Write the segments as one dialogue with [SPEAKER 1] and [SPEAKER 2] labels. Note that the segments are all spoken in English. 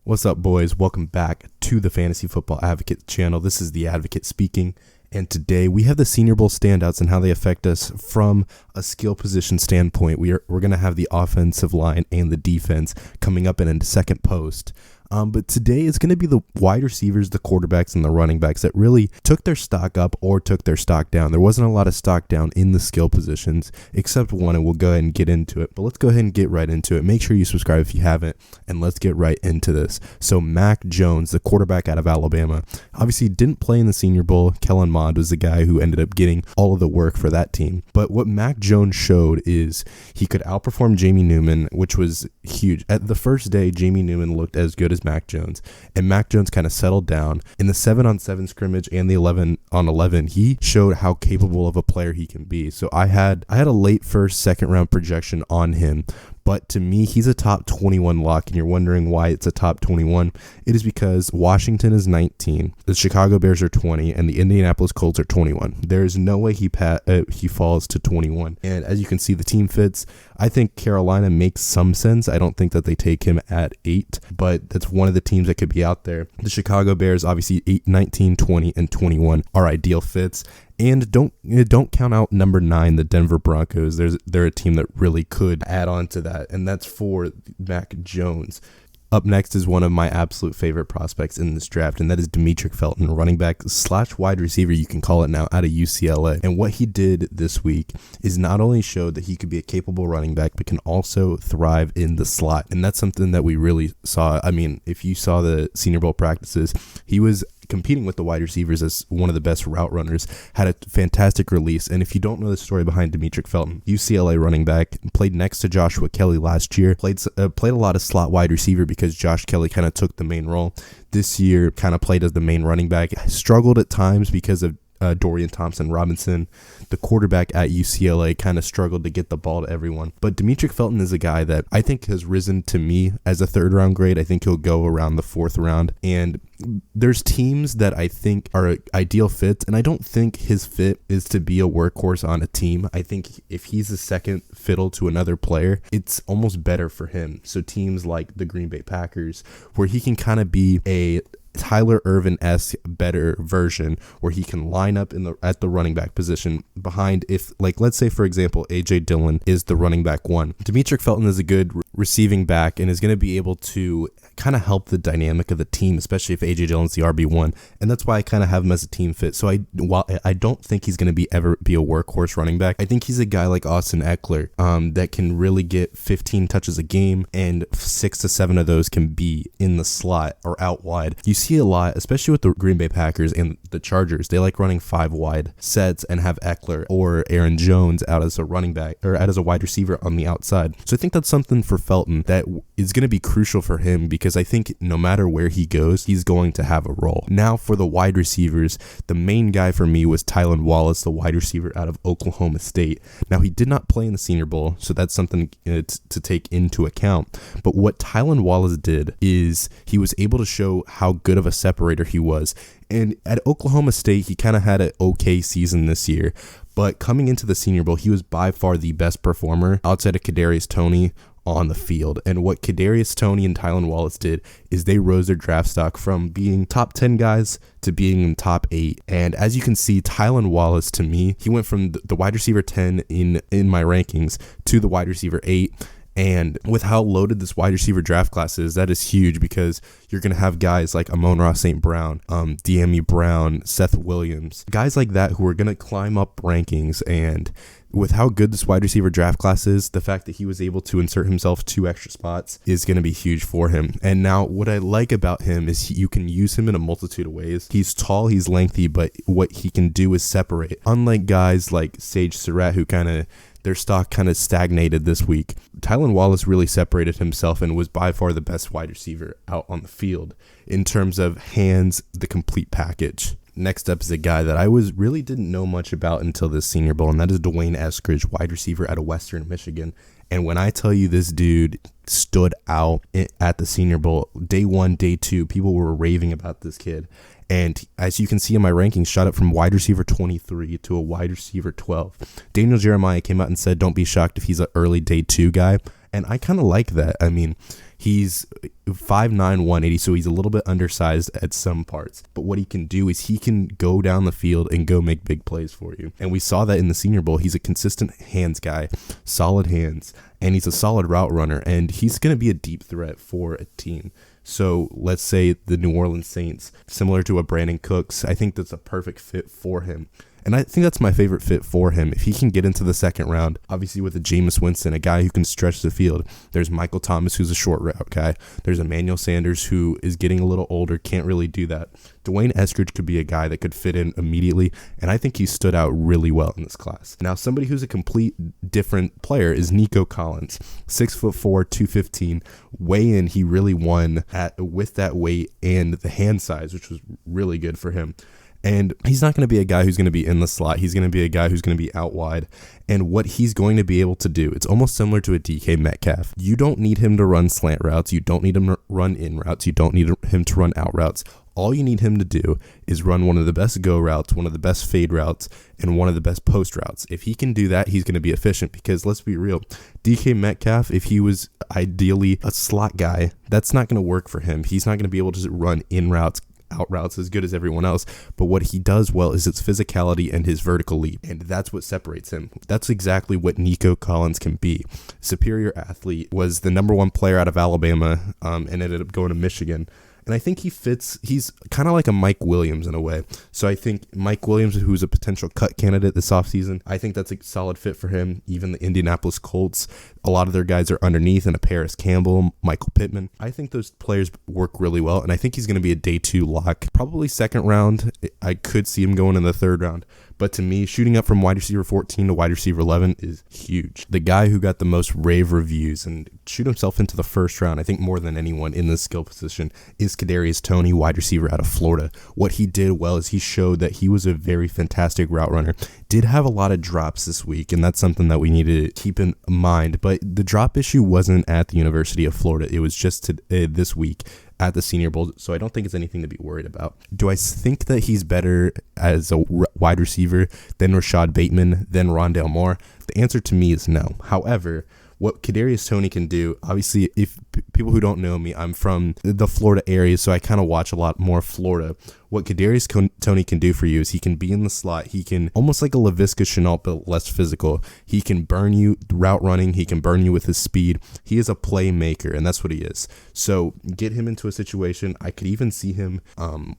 [SPEAKER 1] What's up, boys? Welcome back to the Fantasy Football Advocate channel. This is the Advocate speaking, and today we have the Senior Bowl standouts and how they affect us from a skill position standpoint. We're going to have the offensive line and the defense coming up in a second post. But today it's going to be the wide receivers, the quarterbacks, and the running backs that really took their stock up or took their stock down. There wasn't a lot of stock down in the skill positions, except one, and we'll go ahead and get into it. But let's go ahead and get right into it. Make sure you subscribe if you haven't, and let's get right into this. So Mac Jones, the quarterback out of Alabama, obviously didn't play in the Senior Bowl. Kellen Mond was the guy who ended up getting all of the work for that team. But what Mac Jones showed is he could outperform Jamie Newman, which was huge. At the first day, Jamie Newman looked as good as Mac Jones, and Mac Jones kind of settled down in the 7-on-7 scrimmage and the 11-on-11. He showed how capable of a player he can be. So I had a late first, second round projection on him. But to me, he's a top 21 lock, and you're wondering why it's a top 21. It is because Washington is 19, the Chicago Bears are 20, and the Indianapolis Colts are 21. There is no way he falls to 21. And as you can see, the team fits. I think Carolina makes some sense. I don't think that they take him at 8, but that's one of the teams that could be out there. The Chicago Bears, obviously 8, 19, 20, and 21 are ideal fits. And don't count out number 9, the Denver Broncos. They're a team that really could add on to that, and that's for Mac Jones. Up next is one of my absolute favorite prospects in this draft, and that is Demetric Felton, running back / wide receiver, you can call it now, out of UCLA. And what he did this week is not only showed that he could be a capable running back, but can also thrive in the slot. And that's something that we really saw. I mean, if you saw the Senior Bowl practices, he was competing with the wide receivers as one of the best route runners, had a fantastic release. And if you don't know the story behind Demetric Felton, UCLA running back, played next to Joshua Kelly last year, played a lot of slot wide receiver because Josh Kelly kind of took the main role. This year kind of played as the main running back, struggled at times because of Dorian Thompson-Robinson, the quarterback at UCLA, kind of struggled to get the ball to everyone. But Demetric Felton is a guy that I think has risen to me as a third round grade. I think he'll go around the fourth round. And there's teams that I think are ideal fits, and I don't think his fit is to be a workhorse on a team. I think if he's a second fiddle to another player, it's almost better for him. So teams like the Green Bay Packers, where he can kind of be a Tyler Ervin-esque better version, where he can line up at the running back position behind, if, like, let's say for example AJ Dillon is the running back 1. Demetric Felton is a good receiving back and is going to be able to kind of help the dynamic of the team, especially if AJ Dillon's the RB1, and that's why I kind of have him as a team fit. So while I don't think he's going to ever be a workhorse running back, I think he's a guy like Austin Eckler that can really get 15 touches a game, and 6 to 7 of those can be in the slot or out wide. You see a lot, especially with the Green Bay Packers and the Chargers. They like running 5 wide sets and have Eckler or Aaron Jones out as a running back or out as a wide receiver on the outside. So I think that's something for Felton that is going to be crucial for him, because I think no matter where he goes, he's going to have a role. Now for the wide receivers, the main guy for me was Tylan Wallace, the wide receiver out of Oklahoma State. Now he did not play in the Senior Bowl, so that's something to take into account. But what Tylan Wallace did is he was able to show how good of a separator he was. And at Oklahoma State, he kind of had an okay season this year. But coming into the Senior Bowl, he was by far the best performer outside of Kadarius Toney on the field. And what Kadarius Toney and Tylan Wallace did is they rose their draft stock from being top 10 guys to being in top 8. And as you can see, Tylan Wallace, to me, he went from the wide receiver 10 in my rankings to the wide receiver 8. And with how loaded this wide receiver draft class is, that is huge, because you're going to have guys like Amon-Ra St. Brown, Dyami Brown, Seth Williams, guys like that who are going to climb up rankings. And with how good this wide receiver draft class is, the fact that he was able to insert himself 2 extra spots is going to be huge for him. And now what I like about him is you can use him in a multitude of ways. He's tall, he's lengthy, but what he can do is separate. Unlike guys like Sage Surratt, who their stock kind of stagnated this week, Tylan Wallace really separated himself and was by far the best wide receiver out on the field in terms of hands, the complete package. Next up is a guy that I really didn't know much about until this Senior Bowl, and that is Dwayne Eskridge, wide receiver out of Western Michigan. And when I tell you this dude stood out at the Senior Bowl, day 1, day 2, people were raving about this kid. And as you can see in my rankings, shot up from wide receiver 23 to a wide receiver 12. Daniel Jeremiah came out and said, don't be shocked if he's an early day 2 guy. And I kind of like that. I mean, He's 5'9", 180, so he's a little bit undersized at some parts. But what he can do is he can go down the field and go make big plays for you. And we saw that in the Senior Bowl. He's a consistent hands guy, solid hands, and he's a solid route runner, and he's going to be a deep threat for a team. So let's say the New Orleans Saints, similar to a Brandon Cooks, I think that's a perfect fit for him. And I think that's my favorite fit for him. If he can get into the second round, obviously with a Jameis Winston, a guy who can stretch the field. There's Michael Thomas, who's a short route guy. There's Emmanuel Sanders, who is getting a little older, can't really do that. Dwayne Eskridge could be a guy that could fit in immediately, and I think he stood out really well in this class. Now, somebody who's a complete different player is Nico Collins, 6'4", 215. Weigh-in, he really won with that weight and the hand size, which was really good for him. And he's not going to be a guy who's going to be in the slot. He's going to be a guy who's going to be out wide. And what he's going to be able to do, it's almost similar to a DK Metcalf. You don't need him to run slant routes. You don't need him to run in routes. You don't need him to run out routes. All you need him to do is run one of the best go routes, one of the best fade routes, and one of the best post routes. If he can do that, he's going to be efficient, because let's be real, DK Metcalf, if he was ideally a slot guy, that's not going to work for him. He's not going to be able to run in routes, out routes as good as everyone else, but what he does well is his physicality and his vertical leap, and that's what separates him. That's exactly what Nico Collins can be. Superior athlete, was the number one player out of Alabama, and ended up going to Michigan. And I think he's kind of like a Mike Williams in a way. So I think Mike Williams, who's a potential cut candidate this offseason, I think that's a solid fit for him. Even the Indianapolis Colts, a lot of their guys are underneath, and a Paris Campbell, Michael Pittman. I think those players work really well, and I think he's going to be a day 2 lock. Probably second round. I could see him going in the third round. But to me, shooting up from wide receiver 14 to wide receiver 11 is huge. The guy who got the most rave reviews and shoot himself into the first round, I think more than anyone in this skill position, is Kadarius Toney, wide receiver out of Florida. What he did well is he showed that he was a very fantastic route runner. Did have a lot of drops this week, and that's something that we need to keep in mind. But the drop issue wasn't at the University of Florida. It was just this week at the Senior Bowl, so I don't think it's anything to be worried about. Do I think that he's better as a wide receiver than Rashad Bateman, than Rondale Moore? The answer to me is no. However, what Kadarius Toney can do, obviously, if people who don't know me, I'm from the Florida area, so I kind of watch a lot more Florida. What Kadarius Toney can do for you is he can be in the slot. He can, almost like a Laviska Shenault, but less physical. He can burn you route running. He can burn you with his speed. He is a playmaker, and that's what he is. So get him into a situation. I could even see him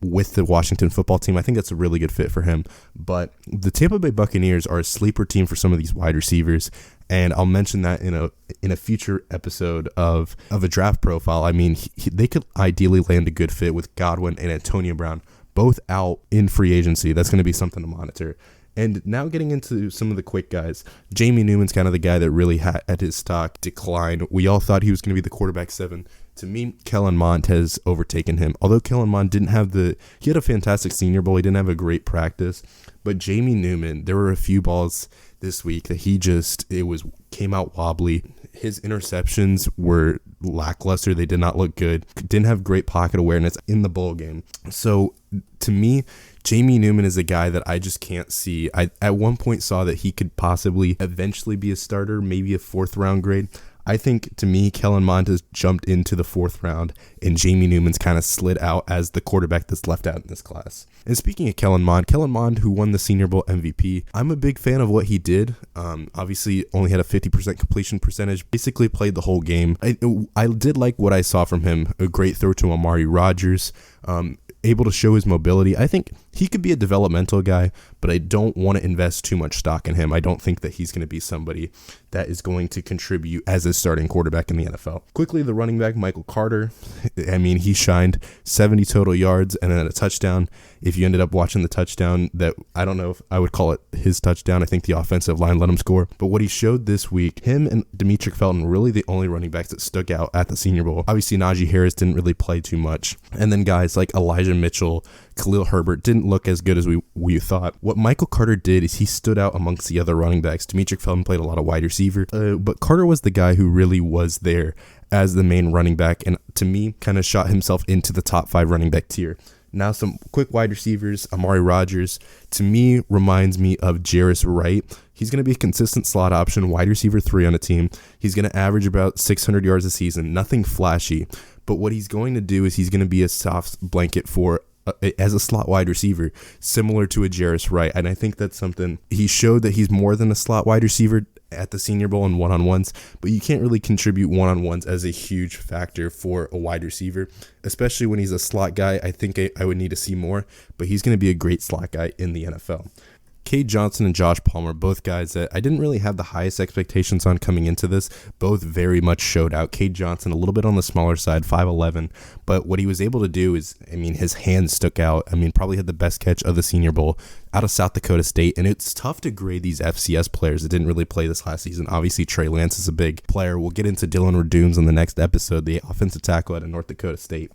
[SPEAKER 1] with the Washington football team. I think that's a really good fit for him. But the Tampa Bay Buccaneers are a sleeper team for some of these wide receivers. And I'll mention that in a future episode of a draft profile. I mean, they could ideally land a good fit with Godwin and Antonio Brown, both out in free agency. That's going to be something to monitor. And now getting into some of the quick guys, Jamie Newman's kind of the guy that really had his stock decline. We all thought he was going to be the quarterback 7. To me, Kellen Mond has overtaken him. Although Kellen Mond didn't have he had a fantastic Senior Bowl. He didn't have a great practice. But Jamie Newman, there were a few balls this week that came out wobbly. His interceptions were lackluster. They did not look good. Didn't have great pocket awareness in the bowl game. So to me, Jamie Newman is a guy that I just can't see. I at one point saw that he could possibly eventually be a starter, maybe a 4th round grade. I think, to me, Kellen Mond has jumped into the 4th round, and Jamie Newman's kind of slid out as the quarterback that's left out in this class. And speaking of Kellen Mond, who won the Senior Bowl MVP, I'm a big fan of what he did. Obviously, only had a 50% completion percentage, basically played the whole game. I did like what I saw from him. A great throw to Amari Rodgers. Able to show his mobility. I think he could be a developmental guy, but I don't want to invest too much stock in him. I don't think that he's going to be somebody that is going to contribute as a starting quarterback in the NFL. Quickly, the running back, Michael Carter. I mean, he shined 70 total yards and then a touchdown. If you ended up watching the touchdown, that I don't know if I would call it his touchdown. I think the offensive line let him score. But what he showed this week, him and Demetric Felton, really the only running backs that stuck out at the Senior Bowl. Obviously, Najee Harris didn't really play too much. And then guys like Elijah Mitchell, Khalil Herbert didn't look as good as we thought. What Michael Carter did is he stood out amongst the other running backs. Demetric Felton played a lot of wide receiver, but Carter was the guy who really was there as the main running back, and to me, kind of shot himself into the top 5 running back tier. Now some quick wide receivers. Amari Rodgers, to me, reminds me of Jairus Wright. He's going to be a consistent slot option, wide receiver 3 on a team. He's going to average about 600 yards a season, nothing flashy. But what he's going to do is he's going to be a soft blanket for as a slot wide receiver, similar to a Jairus Wright. And I think that's something he showed, that he's more than a slot wide receiver at the Senior Bowl and one-on-ones, but you can't really contribute one-on-ones as a huge factor for a wide receiver, especially when he's a slot guy. I think I would need to see more, but he's going to be a great slot guy in the NFL. Cade Johnson and Josh Palmer, both guys that I didn't really have the highest expectations on coming into this, both very much showed out. Cade Johnson a little bit on the smaller side, 5'11", but what he was able to do is, his hands stuck out. Probably had the best catch of the Senior Bowl out of South Dakota State, and it's tough to grade these FCS players that didn't really play this last season. Obviously, Trey Lance is a big player. We'll get into Dylan Redunes on the next episode, the offensive tackle out of North Dakota State.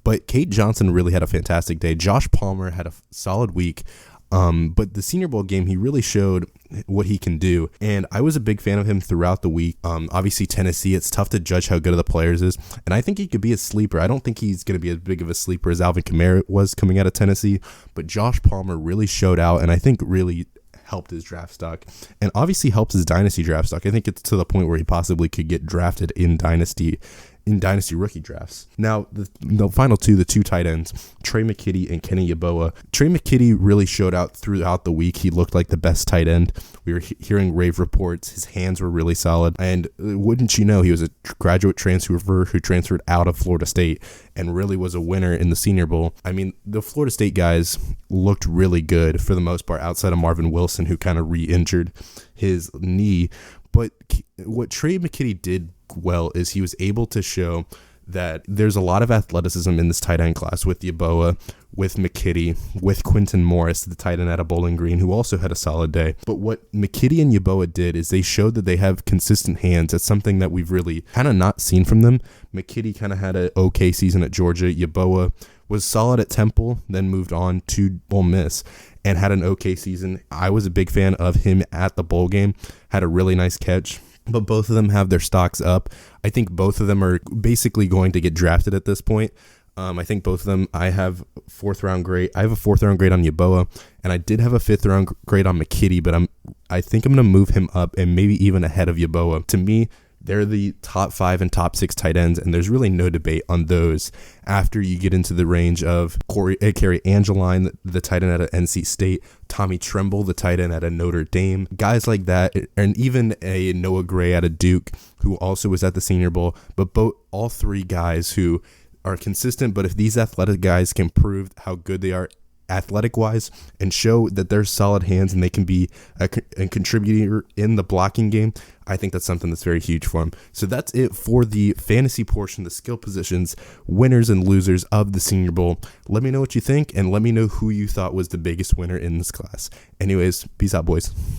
[SPEAKER 1] But Cade Johnson really had a fantastic day. Josh Palmer had a solid week. But the Senior Bowl game, he really showed what he can do, and I was a big fan of him throughout the week. Obviously Tennessee, it's tough to judge how good of the players is, and I think he could be a sleeper. I don't think he's going to be as big of a sleeper as Alvin Kamara was coming out of Tennessee, but Josh Palmer really showed out, and I think really helped his draft stock, and obviously helps his dynasty draft stock. I think it's to the point where he possibly could get drafted in dynasty rookie drafts. Now, the final two, the two tight ends, Trey McKitty and Kenny Yeboah. Trey McKitty really showed out throughout the week. He looked like the best tight end. We were hearing rave reports. His hands were really solid. And wouldn't you know, he was a graduate transfer who transferred out of Florida State and really was a winner in the Senior Bowl. The Florida State guys looked really good for the most part, outside of Marvin Wilson, who kind of re-injured his knee. But what Trey McKitty did well is he was able to show that there's a lot of athleticism in this tight end class with Yeboah, with McKitty, with Quinton Morris, the tight end out of Bowling Green, who also had a solid day. But what McKitty and Yeboah did is they showed that they have consistent hands. It's something that we've really kind of not seen from them. McKitty kind of had an okay season at Georgia. Yeboah was solid at Temple, then moved on to Ole Miss and had an okay season. I was a big fan of him at the bowl game, had a really nice catch. But both of them have their stocks up. I think both of them are basically going to get drafted at this point. I think both of them, I have a fourth round grade on Yeboah, and I did have a fifth round grade on McKitty, but I think I'm going to move him up and maybe even ahead of Yeboah. To me, they're the top 5 and top 6 tight ends, and there's really no debate on those after you get into the range of Kerry Angeline, the tight end out of NC State, Tommy Tremble, the tight end out of Notre Dame, guys like that, and even a Noah Gray out of Duke, who also was at the Senior Bowl. But all three guys who are consistent, but if these athletic guys can prove how good they are athletic-wise and show that they're solid hands and they can be a contributor in the blocking game, I think that's something that's very huge for them. So that's it for the fantasy portion, the skill positions, winners and losers of the Senior Bowl. Let me know what you think, and let me know who you thought was the biggest winner in this class. Anyways, peace out, boys.